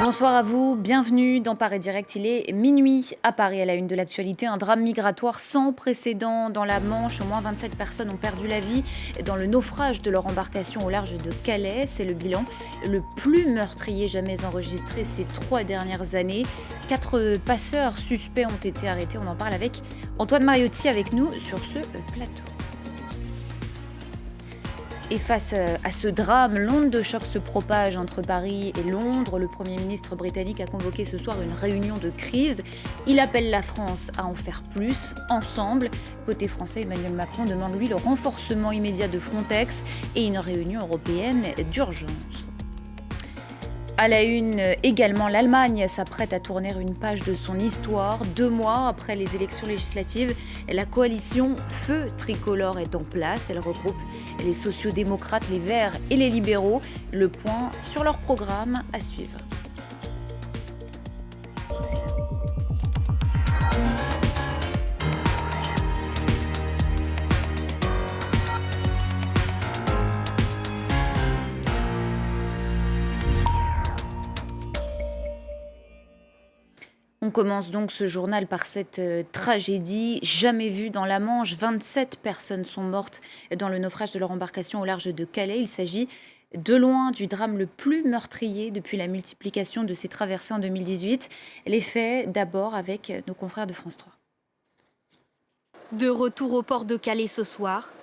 Bonsoir à vous, bienvenue dans Paris Direct. Il est minuit à Paris, à la une de l'actualité. Un drame migratoire sans précédent dans la Manche. Au moins 27 personnes ont perdu la vie dans le naufrage de leur embarcation au large de Calais. C'est le bilan le plus meurtrier jamais enregistré ces 3 dernières années. 4 passeurs suspects ont été arrêtés. On en parle avec Antoine Mariotti avec nous sur ce plateau. Et face à ce drame, l'onde de choc se propage entre Paris et Londres. Le Premier ministre britannique a convoqué ce soir une réunion de crise. Il appelle la France à en faire plus, ensemble. Côté français, Emmanuel Macron demande lui le renforcement immédiat de Frontex et une réunion européenne d'urgence. À la une également, l'Allemagne s'apprête à tourner une page de son histoire. 2 mois après les élections législatives, la coalition Feu tricolore est en place. Elle regroupe les sociodémocrates, les Verts et les libéraux. Le point sur leur programme à suivre. On commence donc ce journal par cette tragédie jamais vue dans la Manche. 27 personnes sont mortes dans le naufrage de leur embarcation au large de Calais. Il s'agit de loin du drame le plus meurtrier depuis la multiplication de ces traversées en 2018. Les faits d'abord avec nos confrères de France 3. De retour au port de Calais ce soir,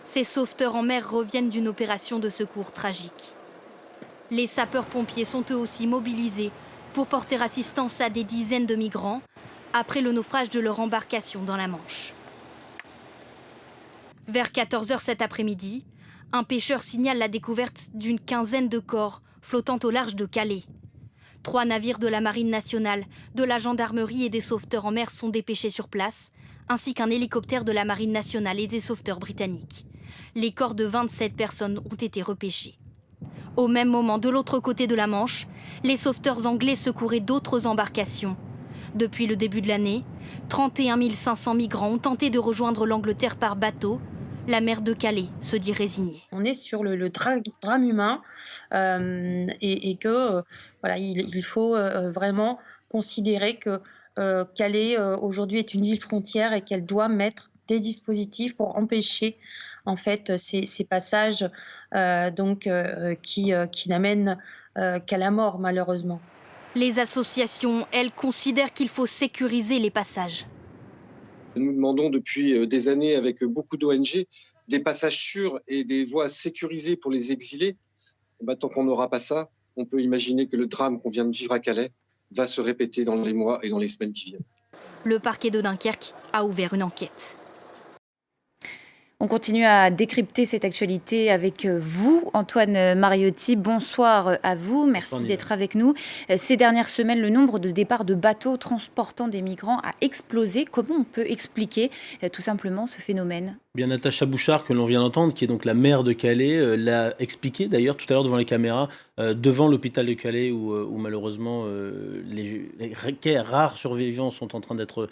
ces sauveteurs en mer reviennent d'une opération de secours tragique. Les sapeurs-pompiers sont eux aussi mobilisés pour porter assistance à des dizaines de migrants après le naufrage de leur embarcation dans la Manche. Vers 14h cet après-midi, un pêcheur signale la découverte d'une quinzaine de corps flottant au large de Calais. 3 navires de la Marine nationale, de la gendarmerie et des sauveteurs en mer sont dépêchés sur place, ainsi qu'un hélicoptère de la Marine nationale et des sauveteurs britanniques. Les corps de 27 personnes ont été repêchés. Au même moment, de l'autre côté de la Manche, les sauveteurs anglais secouraient d'autres embarcations. Depuis le début de l'année, 31 500 migrants ont tenté de rejoindre l'Angleterre par bateau. La maire de Calais se dit résignée. On est sur le drame humain et que voilà, il faut vraiment considérer que Calais aujourd'hui est une ville frontière et qu'elle doit mettre des dispositifs pour empêcher en fait ces passages qui n'amènent qu'à la mort malheureusement. Les associations, elles, considèrent qu'il faut sécuriser les passages. Nous demandons depuis des années avec beaucoup d'ONG des passages sûrs et des voies sécurisées pour les exilés. Tant qu'on n'aura pas ça, on peut imaginer que le drame qu'on vient de vivre à Calais va se répéter dans les mois et dans les semaines qui viennent. Le parquet de Dunkerque a ouvert une enquête. On continue à décrypter cette actualité avec vous, Antoine Mariotti. Bonsoir à vous, merci d'être avec nous. Ces dernières semaines, le nombre de départs de bateaux transportant des migrants a explosé. Comment on peut expliquer tout simplement ce phénomène ? Bien, Natacha Bouchard, que l'on vient d'entendre, qui est donc la maire de Calais, l'a expliqué d'ailleurs tout à l'heure devant les caméras, devant l'hôpital de Calais où malheureusement les rares survivants sont en train d'être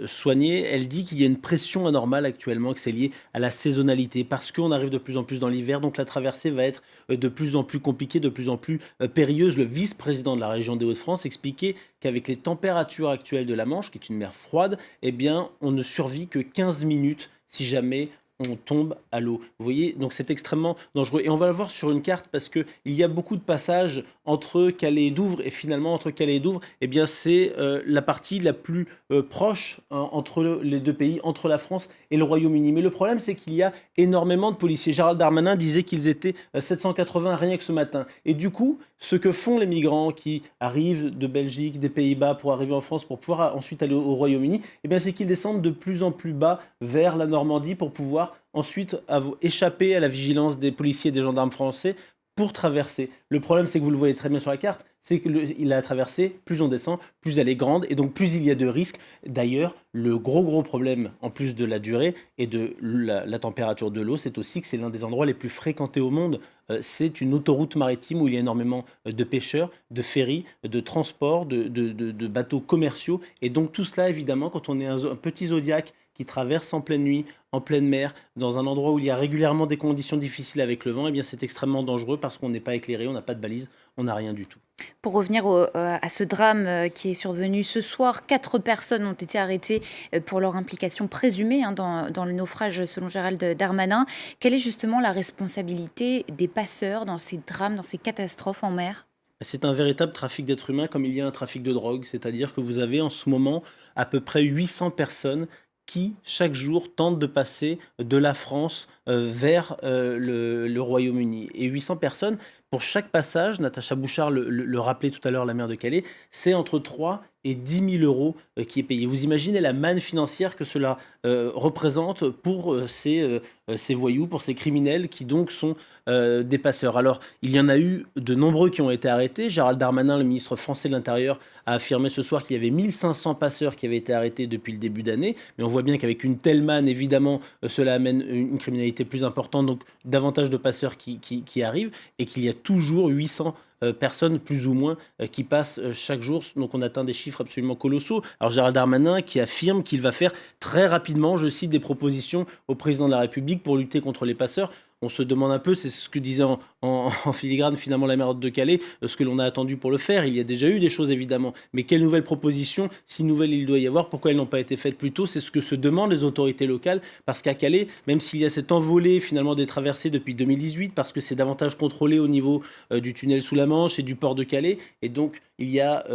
soignés. Elle dit qu'il y a une pression anormale actuellement, que c'est lié à la saisonnalité, parce qu'on arrive de plus en plus dans l'hiver, donc la traversée va être de plus en plus compliquée, de plus en plus périlleuse. Le vice-président de la région des Hauts-de-France expliquait qu'avec les températures actuelles de la Manche, qui est une mer froide, eh bien, on ne survit que 15 minutes si jamais on tombe à l'eau. Vous voyez, donc c'est extrêmement dangereux. Et on va le voir sur une carte parce qu'il y a beaucoup de passages entre Calais et Douvres. Et finalement, entre Calais et Douvres, eh bien, c'est la partie la plus proche entre les deux pays, entre la France et le Royaume-Uni. Mais le problème, c'est qu'il y a énormément de policiers. Gérald Darmanin disait qu'ils étaient 780 rien que ce matin. Et du coup, ce que font les migrants qui arrivent de Belgique, des Pays-Bas pour arriver en France, pour pouvoir ensuite aller au Royaume-Uni, eh bien, c'est qu'ils descendent de plus en plus bas vers la Normandie pour pouvoir ensuite échapper à la vigilance des policiers et des gendarmes français pour traverser. Le problème, c'est que vous le voyez très bien sur la carte, c'est qu'il a traversé, plus on descend, plus elle est grande, et donc plus il y a de risques. D'ailleurs, le gros problème, en plus de la durée et de la température de l'eau, c'est aussi que c'est l'un des endroits les plus fréquentés au monde. C'est une autoroute maritime où il y a énormément de pêcheurs, de ferries, de transports, de bateaux commerciaux. Et donc tout cela, évidemment, quand on est un petit zodiaque qui traversent en pleine nuit, en pleine mer, dans un endroit où il y a régulièrement des conditions difficiles avec le vent, eh bien c'est extrêmement dangereux parce qu'on n'est pas éclairé, on n'a pas de balise, on n'a rien du tout. Pour revenir à ce drame qui est survenu ce soir, 4 personnes ont été arrêtées pour leur implication présumée dans le naufrage selon Gérald Darmanin. Quelle est justement la responsabilité des passeurs dans ces drames, dans ces catastrophes en mer ? C'est un véritable trafic d'êtres humains comme il y a un trafic de drogue, c'est-à-dire que vous avez en ce moment à peu près 800 personnes qui, chaque jour, tentent de passer de la France vers le Royaume-Uni. Et 800 personnes, pour chaque passage, Natacha Bouchard le rappelait tout à l'heure, la maire de Calais, c'est entre 3 et 10 000 euros qui est payé. Vous imaginez la manne financière que cela représente pour ces voyous, pour ces criminels qui donc sont des passeurs. Alors, il y en a eu de nombreux qui ont été arrêtés. Gérald Darmanin, le ministre français de l'Intérieur, a affirmé ce soir qu'il y avait 1500 passeurs qui avaient été arrêtés depuis le début d'année. Mais on voit bien qu'avec une telle manne, évidemment, cela amène une criminalité plus importante, donc davantage de passeurs qui arrivent, et qu'il y a toujours 800 personnes plus ou moins qui passent chaque jour. Donc on atteint des chiffres absolument colossaux. Alors Gérald Darmanin qui affirme qu'il va faire très rapidement, je cite, des propositions au président de la République pour lutter contre les passeurs. On se demande un peu, c'est ce que disait en filigrane finalement la maire de Calais, ce que l'on a attendu pour le faire. Il y a déjà eu des choses évidemment, mais quelles nouvelles propositions, si nouvelles il doit y avoir, pourquoi elles n'ont pas été faites plus tôt? C'est ce que se demandent les autorités locales, parce qu'à Calais, même s'il y a cette envolée finalement des traversées depuis 2018, parce que c'est davantage contrôlé au niveau du tunnel sous la Manche et du port de Calais, et donc il y a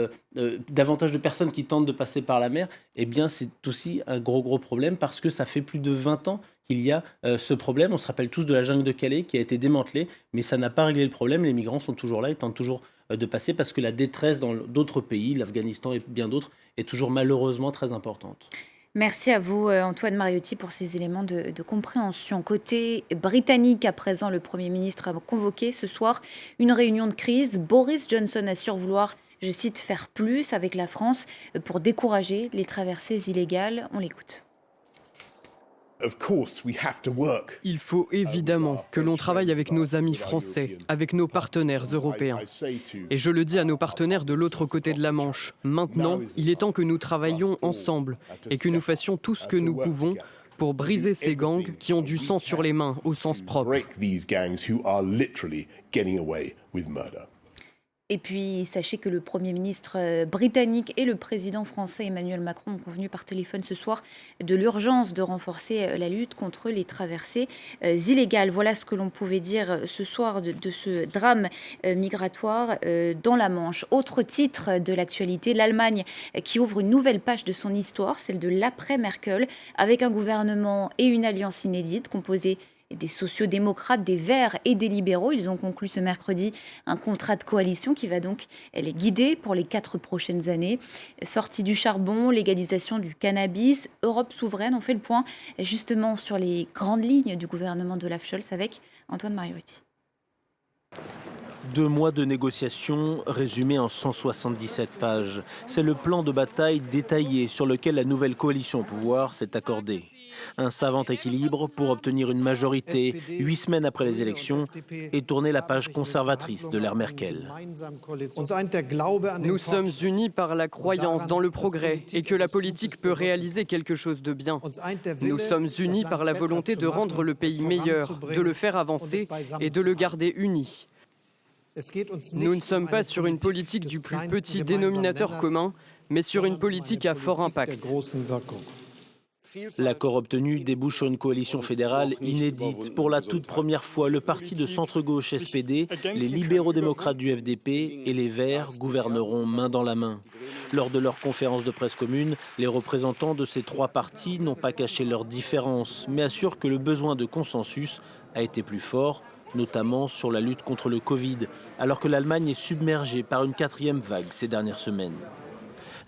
davantage de personnes qui tentent de passer par la mer, eh bien c'est aussi un gros problème, parce que ça fait plus de 20 ans qu'il y a ce problème. On se rappelle tous de la jungle de Calais qui a été démantelée, mais ça n'a pas réglé le problème. Les migrants sont toujours là et tentent toujours de passer parce que la détresse dans d'autres pays, l'Afghanistan et bien d'autres, est toujours malheureusement très importante. Merci à vous, Antoine Mariotti, pour ces éléments de compréhension. Côté britannique, à présent, le Premier ministre a convoqué ce soir une réunion de crise. Boris Johnson assure vouloir, je cite, faire plus avec la France pour décourager les traversées illégales. On l'écoute. Il faut évidemment que l'on travaille avec nos amis français, avec nos partenaires européens. Et je le dis à nos partenaires de l'autre côté de la Manche, maintenant, il est temps que nous travaillions ensemble et que nous fassions tout ce que nous pouvons pour briser ces gangs qui ont du sang sur les mains, au sens propre. Et puis, sachez que le Premier ministre britannique et le président français Emmanuel Macron ont convenu par téléphone ce soir de l'urgence de renforcer la lutte contre les traversées illégales. Voilà ce que l'on pouvait dire ce soir de ce drame migratoire dans la Manche. Autre titre de l'actualité, l'Allemagne qui ouvre une nouvelle page de son histoire, celle de l'après-Merkel, avec un gouvernement et une alliance inédite composée des sociodémocrates, des Verts et des libéraux. Ils ont conclu ce mercredi un contrat de coalition qui va donc les guider pour les 4 prochaines années. Sortie du charbon, légalisation du cannabis, Europe souveraine. On fait le point justement sur les grandes lignes du gouvernement d'Olaf Scholz avec Antoine Mariotti. 2 mois de négociations résumés en 177 pages. C'est le plan de bataille détaillé sur lequel la nouvelle coalition au pouvoir s'est accordée. Un savant équilibre pour obtenir une majorité 8 semaines après les élections et tourner la page conservatrice de l'ère Merkel. Nous sommes unis par la croyance dans le progrès et que la politique peut réaliser quelque chose de bien. Nous sommes unis par la volonté de rendre le pays meilleur, de le faire avancer et de le garder uni. Nous ne sommes pas sur une politique du plus petit dénominateur commun, mais sur une politique à fort impact. L'accord obtenu débouche sur une coalition fédérale inédite. Pour la toute première fois, le parti de centre-gauche SPD, les libéraux-démocrates du FDP et les Verts gouverneront main dans la main. Lors de leur conférence de presse commune, les représentants de ces 3 partis n'ont pas caché leurs différences, mais assurent que le besoin de consensus a été plus fort, notamment sur la lutte contre le Covid, alors que l'Allemagne est submergée par une 4e vague ces dernières semaines.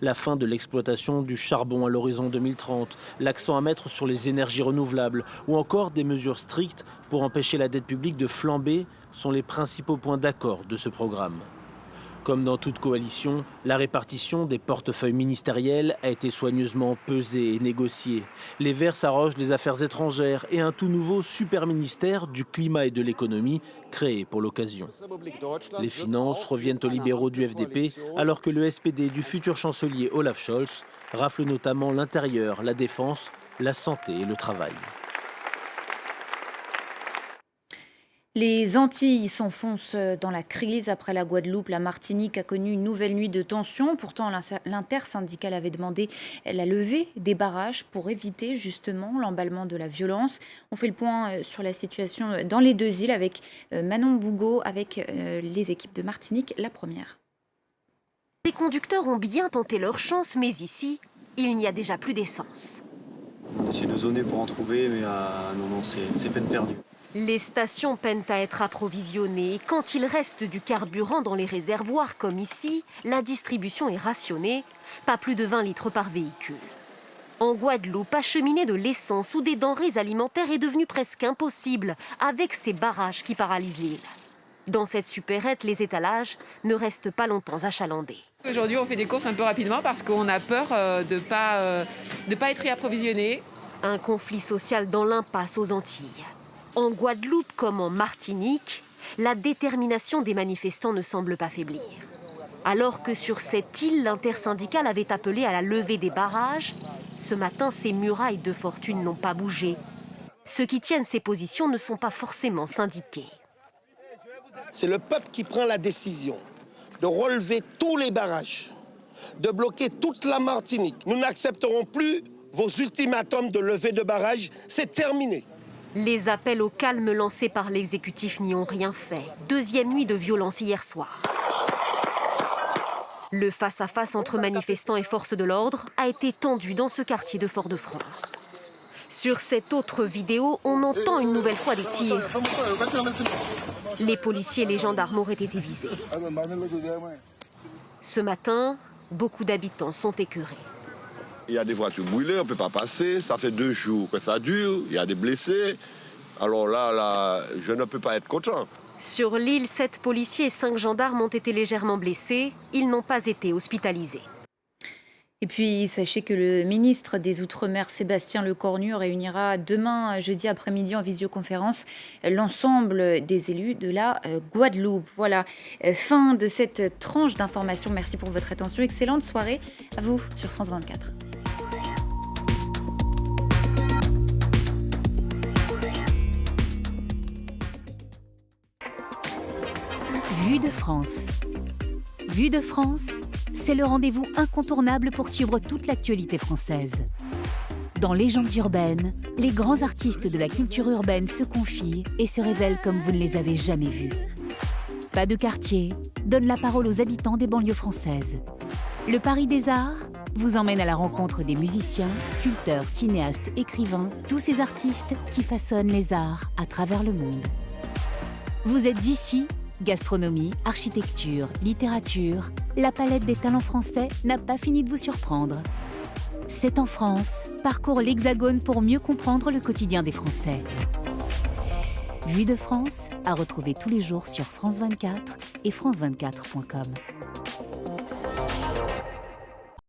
La fin de l'exploitation du charbon à l'horizon 2030, l'accent à mettre sur les énergies renouvelables ou encore des mesures strictes pour empêcher la dette publique de flamber sont les principaux points d'accord de ce programme. Comme dans toute coalition, la répartition des portefeuilles ministériels a été soigneusement pesée et négociée. Les Verts s'arrogent les affaires étrangères et un tout nouveau super-ministère du climat et de l'économie créé pour l'occasion. Les finances reviennent aux libéraux du FDP, alors que le SPD du futur chancelier Olaf Scholz rafle notamment l'intérieur, la défense la santé et le travail. Les Antilles s'enfoncent dans la crise. Après la Guadeloupe, la Martinique a connu une nouvelle nuit de tension. Pourtant, l'intersyndicale avait demandé la levée des barrages pour éviter justement l'emballement de la violence. On fait le point sur la situation dans les deux îles avec Manon Bougot, avec les équipes de Martinique, la première. Les conducteurs ont bien tenté leur chance, mais ici, il n'y a déjà plus d'essence. On essaie de zoner pour en trouver, mais non, c'est peine perdue. Les stations peinent à être approvisionnées. Quand il reste du carburant dans les réservoirs, comme ici, la distribution est rationnée, pas plus de 20 litres par véhicule. En Guadeloupe, acheminer de l'essence ou des denrées alimentaires est devenu presque impossible avec ces barrages qui paralysent l'île. Dans cette supérette, les étalages ne restent pas longtemps achalandés. Aujourd'hui, on fait des courses un peu rapidement parce qu'on a peur de pas être réapprovisionné. Un conflit social dans l'impasse aux Antilles. En Guadeloupe comme en Martinique, la détermination des manifestants ne semble pas faiblir. Alors que sur cette île, l'intersyndicale avait appelé à la levée des barrages, ce matin, ces murailles de fortune n'ont pas bougé. Ceux qui tiennent ces positions ne sont pas forcément syndiqués. C'est le peuple qui prend la décision de relever tous les barrages, de bloquer toute la Martinique. Nous n'accepterons plus vos ultimatums de levée de barrages, c'est terminé. Les appels au calme lancés par l'exécutif n'y ont rien fait. Deuxième nuit de violence hier soir. Le face-à-face entre manifestants et forces de l'ordre a été tendu dans ce quartier de Fort-de-France. Sur cette autre vidéo, on entend une nouvelle fois des tirs. Les policiers et les gendarmes auraient été visés. Ce matin, beaucoup d'habitants sont écœurés. Il y a des voitures brûlées, on ne peut pas passer. Ça fait 2 jours que ça dure. Il y a des blessés. Alors là, je ne peux pas être content. Sur l'île, 7 policiers et 5 gendarmes ont été légèrement blessés. Ils n'ont pas été hospitalisés. Et puis, sachez que le ministre des Outre-mer, Sébastien Lecornu, réunira demain, jeudi après-midi, en visioconférence, l'ensemble des élus de la Guadeloupe. Voilà, fin de cette tranche d'information. Merci pour votre attention. Excellente soirée à vous sur France 24. Vue de France. Vue de France, c'est le rendez-vous incontournable pour suivre toute l'actualité française. Dans Légendes urbaines, les grands artistes de la culture urbaine se confient et se révèlent comme vous ne les avez jamais vus. Pas de quartier donne la parole aux habitants des banlieues françaises. Le Paris des Arts vous emmène à la rencontre des musiciens, sculpteurs, cinéastes, écrivains, tous ces artistes qui façonnent les arts à travers le monde. Vous êtes ici, gastronomie, architecture, littérature, la palette des talents français n'a pas fini de vous surprendre. C'est en France, parcours l'Hexagone pour mieux comprendre le quotidien des Français. Vue de France, à retrouver tous les jours sur France 24 et france24.com.